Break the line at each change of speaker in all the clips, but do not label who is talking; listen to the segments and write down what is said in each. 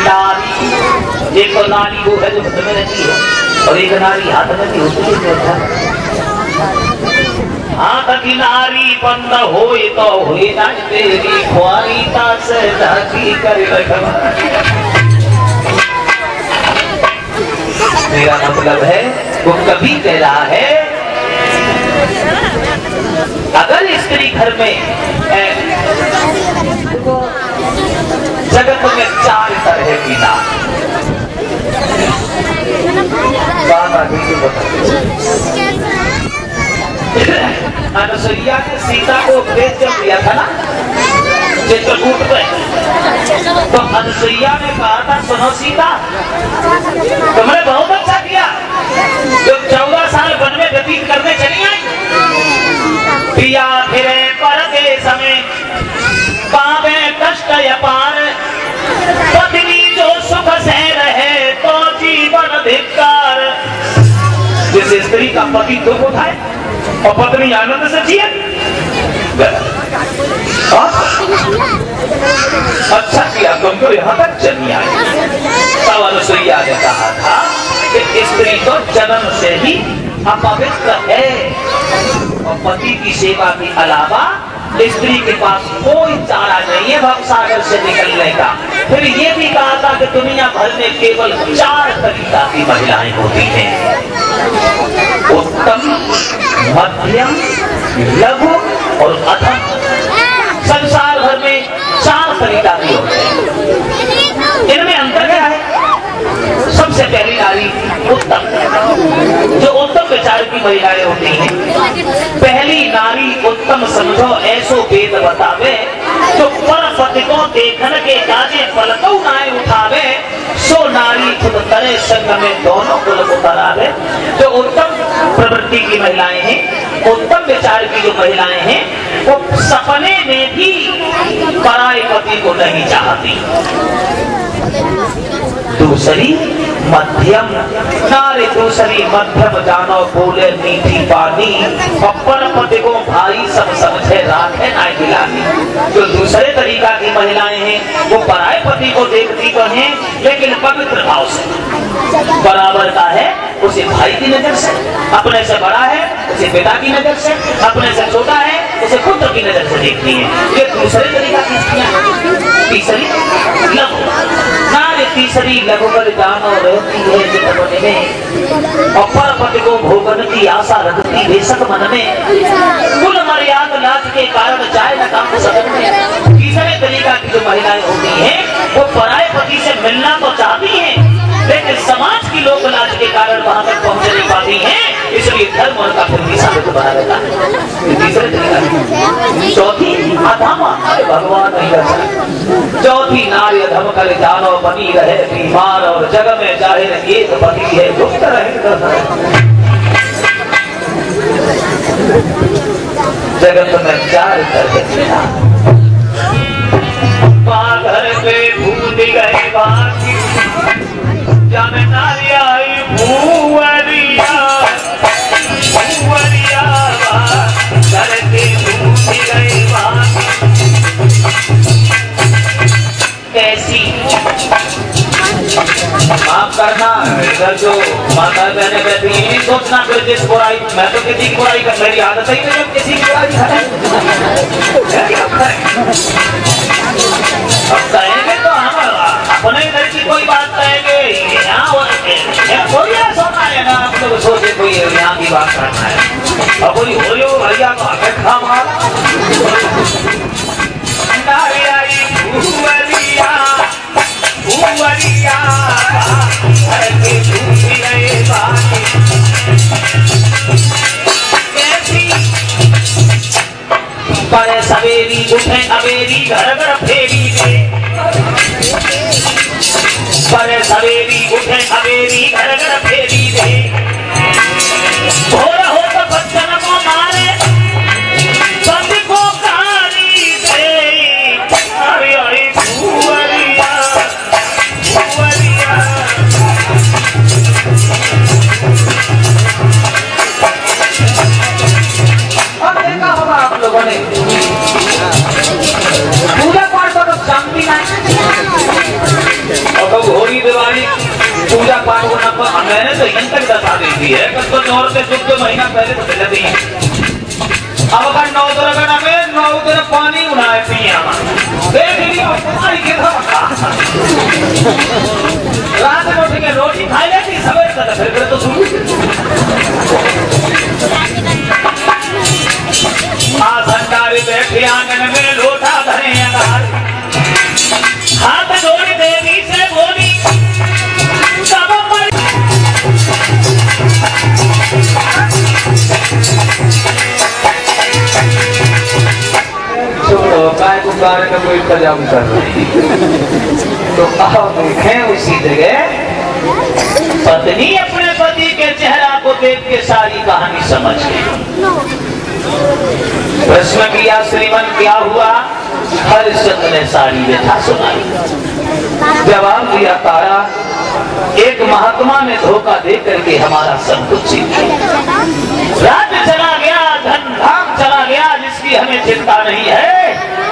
नारी, एक तो नारी वो है जो घर में रहती है और एक नारी हाथ में भी होती है। हाथ की नारी बंद होए तो हुई ना तेरी ख्वारी तास जाती कर रखवा। मेरा मतलब है वो कभी कह रहा है अगर स्त्री घर में जगत में 4 तरह की नारी, अनुसुईया ने सीता को उपदेश जब दिया था ना चित्रकूट पे, तो अनुसुईया ने कहा था सुनो सीता तुमने बहुत अच्छा किया जो 14 साल वन में व्यतीत करने चली आई। पिया फिरे परदेश में पावे कष्ट अपार, पत्नी जो सुख से रहे तो जीवन धिक्कार। जिस स्त्री का पति दुख उठाए और पत्नी आनंद से जिए, अच्छा किया तुमको यहाँ तक चली आई। तब अनुसुईया ने कहा था कि स्त्री तो जन्म से ही अपवित्र है और पति की सेवा के अलावा स्त्री के पास कोई चारा नहीं है भवसागर से निकलने का। फिर ये भी कहा था कि दुनिया भर में केवल 4 तरीका की महिलाएं होती हैं, उत्तम, मध्यम, लघु और अधम। संसार भर में 4 तरीका की होते हैं। इनमें अंतर क्या है? सबसे पहली नारी उत्तम, जो उत्तम विचार की महिलाएं होती हैं। पहली नारी उत्तम समझो ऐसो वेद बतावे, जो परपति को देखन के काजे पलकौ नाय उठावे, सो नारी खुद करे संग में दोनों कुल उतरावे। जो उत्तम प्रवृत्ति की महिलाएं हैं, उत्तम विचार की जो महिलाएं हैं, वो सपने में भी पराये पति को नहीं चाहती। दूसरी मध्यम नारी, दूसरी मध्यम जानो बोले मीठी बानी, अपन पति को भाई सब समझे राखे ना गिलानी। जो दूसरे तरीका की महिलाएं हैं वो पराये पति को देखती तो हैं लेकिन पवित्र भाव से, बराबर का है उसे भाई की नजर से, अपने से बड़ा है उसे पिता की नजर से, अपने से छोटा है उसे पुत्र की नजर से देखती है। ये दूसरे तरीका की स्त्रियां। तीसरी लघु नारी, तीसरी लघु कर जानो रहती है चितवन में, और परपति को भोगन की आशा रखती बेशक मन में, कुल मर्यादा लाज के कारण जाए न काम सदन में। तीसरे तरीका की जो महिलाएं होती हैं वो पराये पति से मिलना तो चाहती हैं लेकिन समाज की लोक लाज के कारण वहां तक पहुंच नहीं पाती हैं, इसलिए धर्म उनका फिर भी साबित बना रहता है। तीसरे तरीका। चौथी अधमा, भगवान नहीं रहता। चौथी नारी अधम कर जानो बनी रहे बीमार, और जग में जाहिर एक पति है गुप्त रहे जगत में 4 तरह घर पे भूल गए बाकी, जब नारी आई भूवरिया भूवरिया घर पे भूल गए बाकी। कैसी माफ करना, इधर जो माता बहने बैठी है नहीं सोचना फिर जिस बुराई, मैं तो किसी की बुराई कर, मेरी आदत ही नहीं किसी की बुराई है। अब कहेंगे तो हम अपने घर की कोई बात कहेंगे, यहाँ कोई ऐसा है ना आप लोग सोचे कोई यहाँ की बात करना है, और कोई हो भैया तो हमें खा मारा। पर सवेरी उठे अवेरी घर घर फेरी दे, पर सवेरी उठे अवेरी घर घर फेरी दे, भोर हो तो बच्चन को मारे पति को कारी दे। अरे अरे भूवरिया भूवरिया। अब देखा होगा आप लोगों ने पूजा पाठ तो शांति ना, और दिवाली पूजा पाठ होना पर मैंने तो इन तक बता दी थी है कि तो औरतें शुद्ध महीना पहले तो चल जाती हैं। अब अगर 9 दिन में 9 दिन पानी उड़ाए पिया देख लियो पानी के रात में उठ के रोटी खा लेती सवेरे तक फिर तो शुरू माँ भंडारी बैठे आंगन में लोटा भरे अनार हाथ जोड़ देवी से बोली सब छोड़ो काय को कार्य का कोई इंतजाम कर रही तो आओ देखें उसी जगह पत्नी अपने पति के चेहरा को देख के सारी कहानी समझ गई। प्रश्न किया श्रीमन क्या हुआ? हरिश्चंद्र ने सारी व्यथा सुनाई। जवाब दिया तारा एक महात्मा ने धोखा दे करके हमारा सब कुछ छीन लिया। राज्य चला गया, धन धाम चला गया, जिसकी हमें चिंता नहीं है,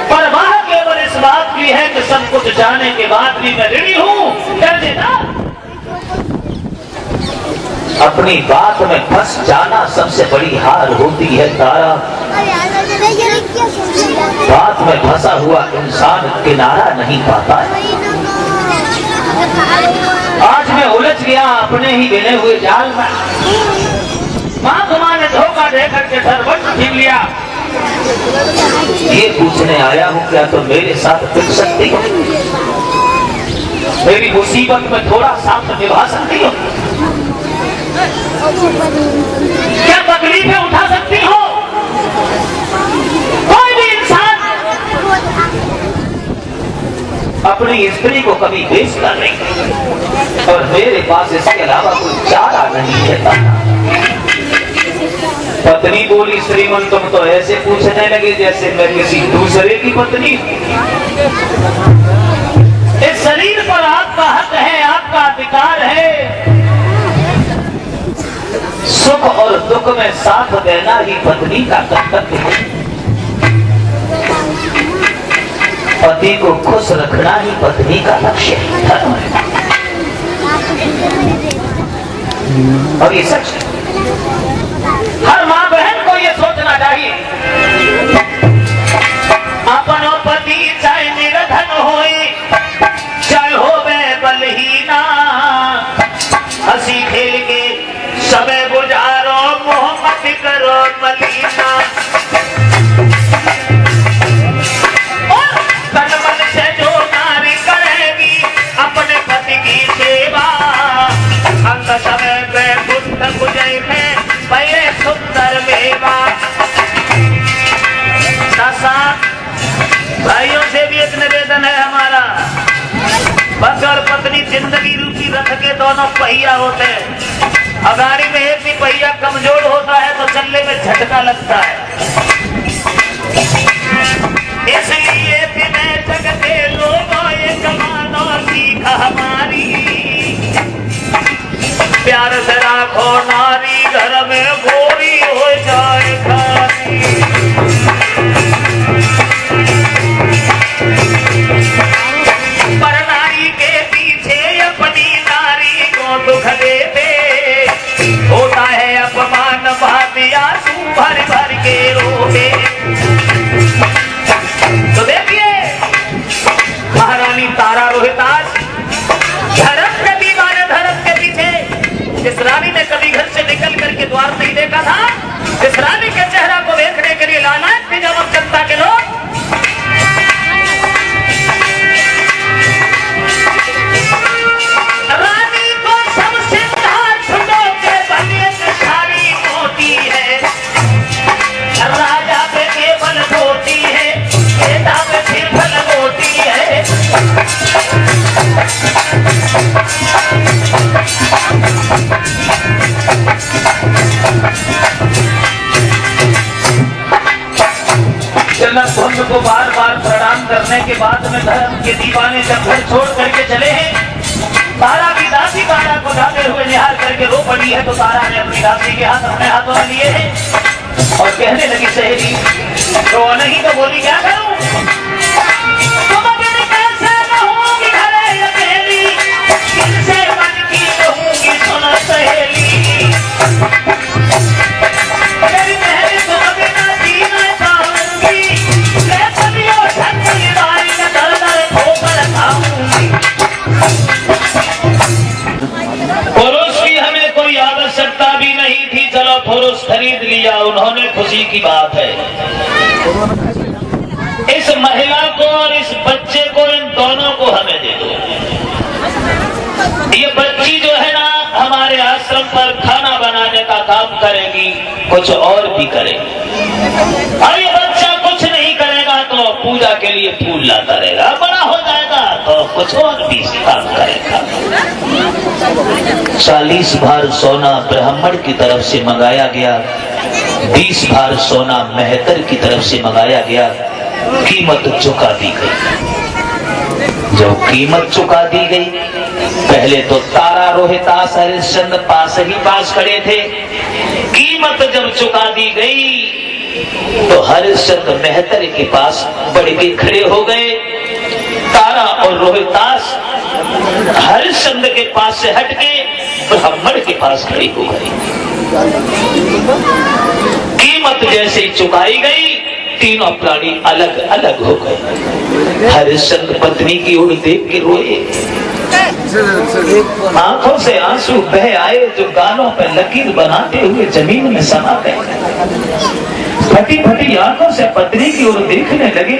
पर वह केवल इस बात की है कि सब कुछ जाने के बाद भी मैं ऋणी हूँ। अपनी बात में फंस जाना सबसे बड़ी हार होती है तारा। बात में फंसा हुआ इंसान किनारा नहीं पाता है। आज मैं उलझ गया अपने ही बिने हुए जाल में। माँ ने धोखा देकर के धरवट छीन लिया। ये पूछने आया हूँ क्या तो मेरे साथ टिक सकती हो? मेरी मुसीबत में थोड़ा साथ निभा सकती हो? क्या तकलीफें उठा सकती हो? कोई भी इंसान अपनी स्त्री को कभी बेचता नहीं और मेरे पास इसके अलावा कोई चारा नहीं है। पत्नी बोली श्रीमन तुम तो ऐसे पूछने लगे जैसे मैं किसी दूसरे की पत्नी। इस शरीर पर आपका हक है, आपका अधिकार है। सुख और दुख में साथ देना ही पत्नी का कर्तव्य है। पति को खुश रखना ही पत्नी का लक्ष्य है। और ये सच है। हर माँ बहन को ये सोचना चाहिए अपनो पति चाहे निर्धन होए चाहे हो बलहीना, हंसी खेल के समय गुजारो मोहब्बत करो मलीना। और तन मन से जो नारी करेगी अपने पति की सेवा, अंत समय में बुद्ध गुजर है पहले सुंदर मेवा। भाइयों से भी एक निवेदन है हमारा, पति और पत्नी जिंदगी रूपी रथ के दोनों पहिया होते हैं। अगाड़ी में एक भी पहिया कमजोर होता है तो चलने में झटका लगता है। इसलिए विनय जगते लोगों ये कमानो सीख हमारी, प्यार से राखो नारी घर में गोरी हो जाए खारी। पर नारी के पीछे अपनी नारी को दुख देते होता है अपमान, भातिया तू भर भर के रोहे। तो देखिए महारानी तारा रोहितास धर्म के दीवाने, धर्म के पीछे। जिस रानी ने कभी घर से निकल करके द्वार नहीं देखा था, जिस रानी के चेहरा को देखने के लिए लालायत थे जब जनता के लोग, रानी को सबसे फूलों के बने सारी मोती है, राजा पे केवल मोती है, बेटा पे सिर्फ मोती है। जनक भंग को बार बार प्रणाम करने के बाद में धर्म के दीवाने जब घर छोड़ करके चले हैं, तारा की दासी तारा को जाते हुए निहार करके रो पड़ी है। तो तारा ने अपनी दासी के हाथ अपने हाथों में लिए हैं और कहने लगी सहेली रो नहीं तो बोली क्या करूं? तुम अकेले कैसे रहूंगी घरे अकेली, खुशी की बात है। इस महिला को और इस बच्चे को, इन दोनों को हमें दे दो। ये बच्ची जो है ना हमारे आश्रम पर खाना बनाने का काम करेगी, कुछ और भी करेगी। और ये बच्चा कुछ नहीं करेगा तो पूजा के लिए फूल लाता रहेगा, बड़ा हो जाएगा तो कुछ और भी काम करेगा। 40 भार सोना ब्राह्मण की तरफ से मंगाया गया, 20 भार सोना मेहतर की तरफ से मंगाया गया। कीमत चुका दी गई। जो कीमत चुका दी गई, पहले तो तारा, रोहितास, हरिश्चंद्र पास खड़े थे। कीमत जब चुका दी गई तो हरिश्चंद्र मेहतर के पास बढ़ के खड़े हो गए। तारा और रोहितास हरिश्चंद्र के पास से हटके ब्राह्मण के पास खड़ी हो गई। कीमत जैसे ही चुकाई गई, तीनों प्राणी अलग अलग हो गए। हरिश्चंद्र पत्नी की ओर देख के रोए, आंखों से आंसू बह आए जो गालों पर लकीर बनाते हुए जमीन में समा गए। फटी फटी आंखों से पत्नी की ओर देखने लगे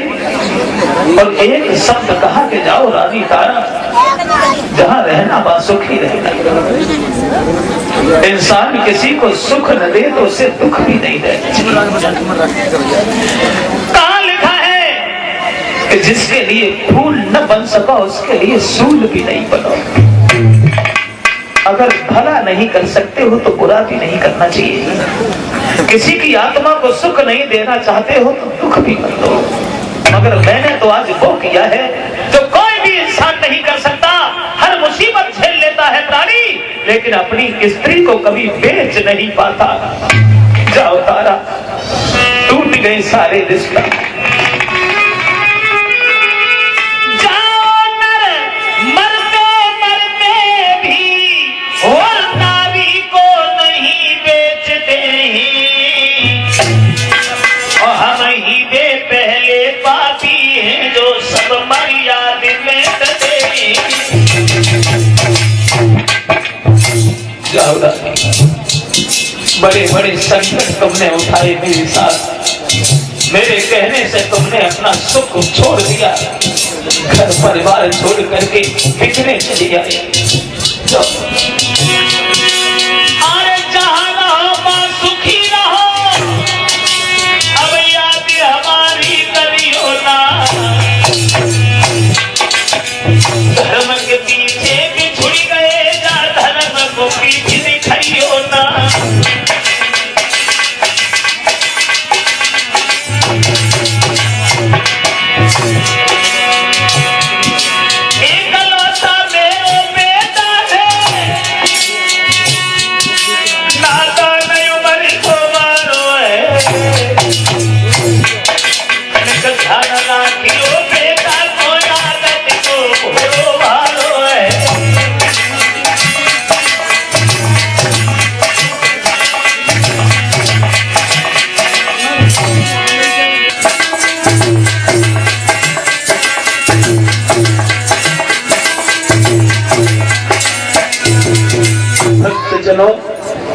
और एक शब्द कहा कि जाओ रानी तारा, जहां रहना बा सुखी रहना। इंसान किसी को सुख न दे तो उसे दुख भी नहीं देना चाहिए। कहां लिखा है कि जिसके लिए फूल न बन सका उसके लिए सूल भी नहीं बनो। अगर भला नहीं कर सकते हो तो बुरा भी नहीं करना चाहिए। किसी की आत्मा को सुख नहीं देना चाहते हो तो दुख भी मत दो। मगर मैंने तो आज वो किया है जो कोई भी इंसान नहीं कर सकता। हर मुसीबत झेल लेता है प्राणी, लेकिन अपनी स्त्री को कभी बेच नहीं पाता। जाओ तारा, टूट गए सारे रिश्ते। बड़े बड़े संकट तुमने उठाए मेरे साथ। मेरे कहने से तुमने अपना सुख छोड़ दिया, घर परिवार छोड़ करके बिखरे चली आए। अरे जहाँ रहो मां सुखी रहो, अब याद हमारी करियो ना। धर्म के पीछे बिछुड़ गए, जा धर्म को पीछे दिखाइयो ना।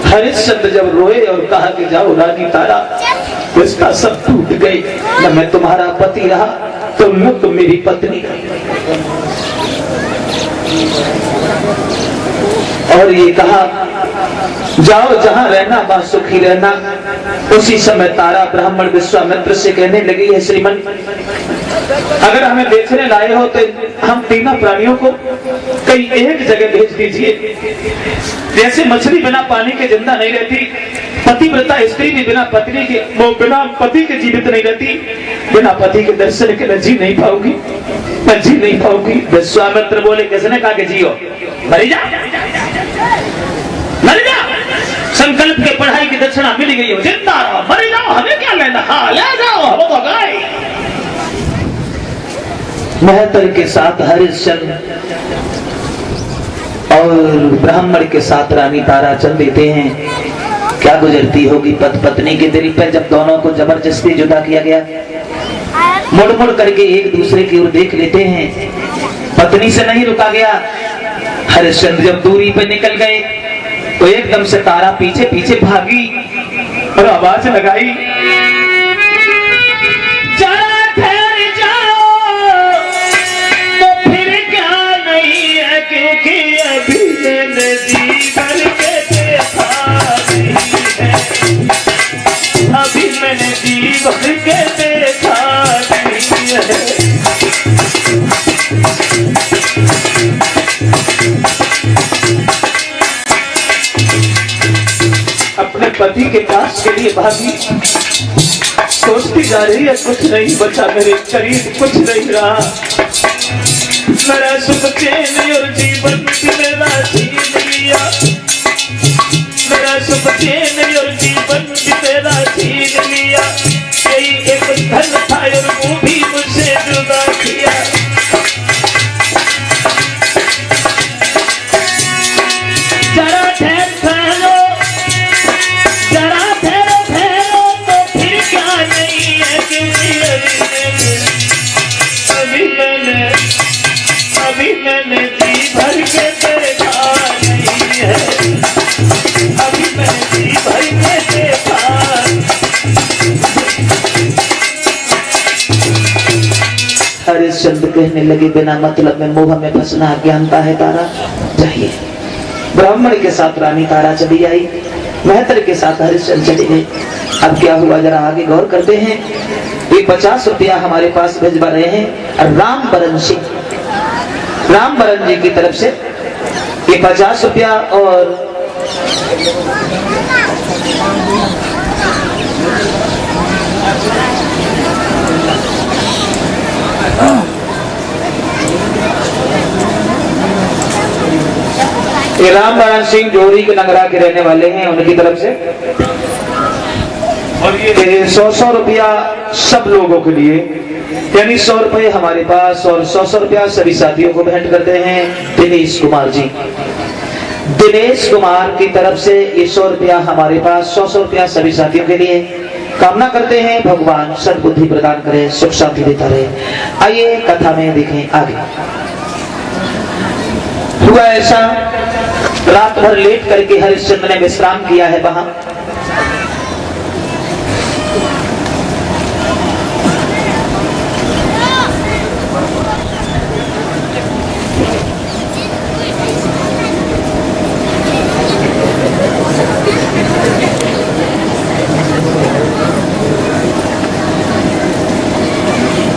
हरिश्चंद्र जब रोए और कहा कि जाओ रानी तारा, इसका सब टूट गए। न मैं तुम्हारा पति रहा तो न तुम मेरी पत्नी रही। और ये कहा जाओ जहां रहना वहां सुखी रहना। उसी समय तारा ब्राह्मण विश्वामित्र से कहने लगी है, श्रीमन अगर हमें देखने लाए हो तो हम तीनों प्राणियों को कहीं एक जगह भेज दीजिए। जैसे मछली बिना पानी के जिंदा नहीं रहती, पतिव्रता स्त्री भी बिना पत्नी के, वो बिना पति के जीवित नहीं रहती। बिना पति के दर्शन के जी नहीं पाऊंगी, मैं जी नहीं पाऊंगी। विश्वामित्र बोले, किसने कहा कि जियो? मरी जा, मरी जा। संकल्प के पढ़ाई की दक्षिणा मिल गई हो, जिंदा रहो, मरी जाओ, हमें क्या लेना। हाँ ले जाओ, हम तो गए। मेहतर के साथ हरिश्चंद्र और ब्राह्मण के साथ रानी तारा चल देते हैं। क्या गुजरती होगी पति पत्नी के दिल पर जब दोनों को जबरदस्ती जुदा किया गया। मुड़ मुड़ करके एक दूसरे की ओर देख लेते हैं। पत्नी से नहीं रुका गया। हरिश्चंद्र जब दूरी पर निकल गए तो एकदम से तारा पीछे पीछे भागी और आवाज लगाई, जरा ठहर जाओ तो फिर क्या नहीं है, क्योंकि अभी मैंने जी भर के देखा नहीं है, अभी मैंने जी भर के देखा नहीं है। अपने पति के पास के लिए भाभी सोचती जा रही है, कुछ नहीं बचा मेरे करीब, कुछ नहीं रहा, मेरा सुख चैन और जीवन भी मेरा छीन लिया, मेरा सुख चैन और जीवन भी मेरा छीन लिया, यही एक धन था और वो भी मुझसे जुदा किया। जरा ठहरो, जरा ठहरो तो फिर क्या नहीं है, क्योंकि अभी मैंने जी भर के देखा नहीं है, अभी मैंने जी भर के देखा। हरिश्चंद्र कहने लगे, बिना मतलब में मोह में फंसना अज्ञानता है तारा, चाहिए। ब्राह्मण के साथ रानी तारा चली आई, मेहतर के साथ हरिश्चंद्र चले गए। अब क्या हुआ जरा आगे गौर करते हैं। ये 50 रुपया हमारे पास भिजवा रहे हैं रामबरन सिंह, रामबरन जी की तरफ से ये 50 रुपया, और ये रामबरन सिंह जोड़ी के नगरा के रहने वाले हैं, उनकी तरफ से, और ये 100 रुपया सब लोगों के लिए, यानी 100 रुपये हमारे पास और 100 रुपया सभी साथियों को भेंट करते हैं दिनेश कुमार जी। दिनेश कुमार की तरफ से ये 100 रुपया हमारे पास, 100 रुपया सभी साथियों के लिए। कामना करते हैं भगवान सद्बुद्धि प्रदान करे, सुख शांति देता रहे। आइए कथा में देखें आगे। हुआ ऐसा, रात भर लेट करके हरिश्चंद्र ने विश्राम किया है वहां।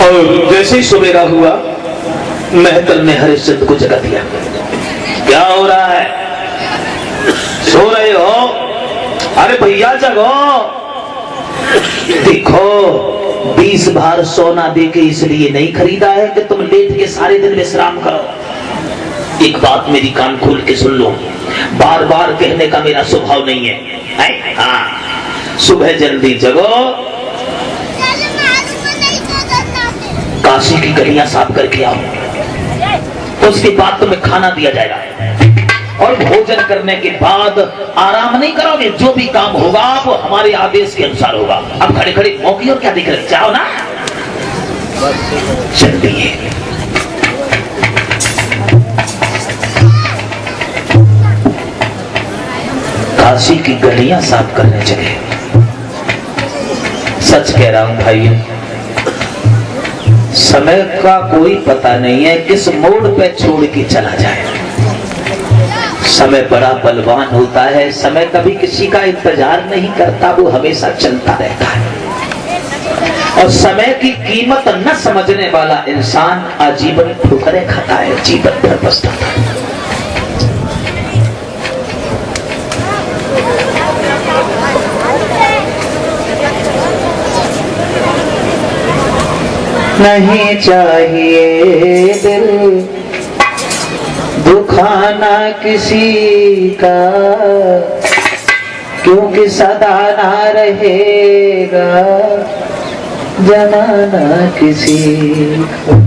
और जैसे ही सवेरा हुआ, मेहतर ने हरिश्चंद्र को जगा दिया। क्या हो रहा है, सो रहे हो? अरे भैया जगो, देखो 20 बार सोना देके इसलिए नहीं खरीदा है कि तुम लेट के सारे दिन विश्राम करो। एक बात मेरी कान खोल के सुन लो, बार बार कहने का मेरा स्वभाव नहीं है, हाँ, सुबह जल्दी जगो, काशी की गलियां साफ करके आओ, तो उसके बाद तुम्हें खाना दिया जाएगा, और भोजन करने के बाद आराम नहीं करोगे, जो भी काम होगा वो हमारे आदेश के अनुसार होगा। अब खड़े खड़े मौकी और क्या दिख रहे, जाओ ना, चलिए। काशी की गलियां साफ करने चले। सच कह रहा हूं भाइयों, समय का कोई पता नहीं है, किस मोड़ पे छोड़ के चला जाए। समय बड़ा बलवान होता है, समय कभी किसी का इंतजार नहीं करता, वो हमेशा चलता रहता है। और समय की कीमत न समझने वाला इंसान आजीवन ठोकरें खाता है, जीवन भर पछताता है। नहीं चाहिए दिल दुखाना किसी का, क्योंकि सदा ना रहेगा जमाना किसी का।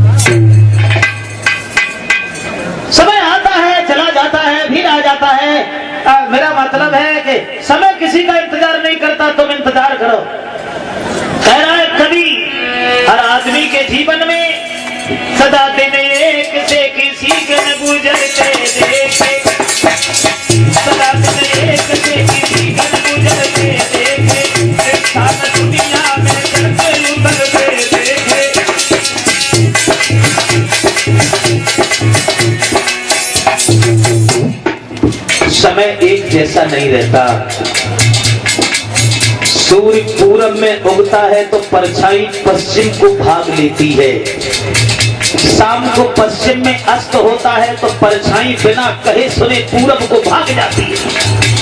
समय आता है, चला जाता है, फिर आ जाता है। मेरा मतलब है कि समय किसी का इंतजार नहीं करता, तुम इंतजार करो। कह रहा है कभी, हर आदमी के जीवन में सदा दिन एक से किसी के न गुजरते देखे, सदा दिन एक से किसी के न गुजरते देखे। जैसा नहीं रहता। सूर्य पूरब में उगता है तो परछाई पश्चिम को भाग लेती है, शाम को पश्चिम में अस्त होता है तो परछाई बिना कहे सुने पूरब को भाग जाती है।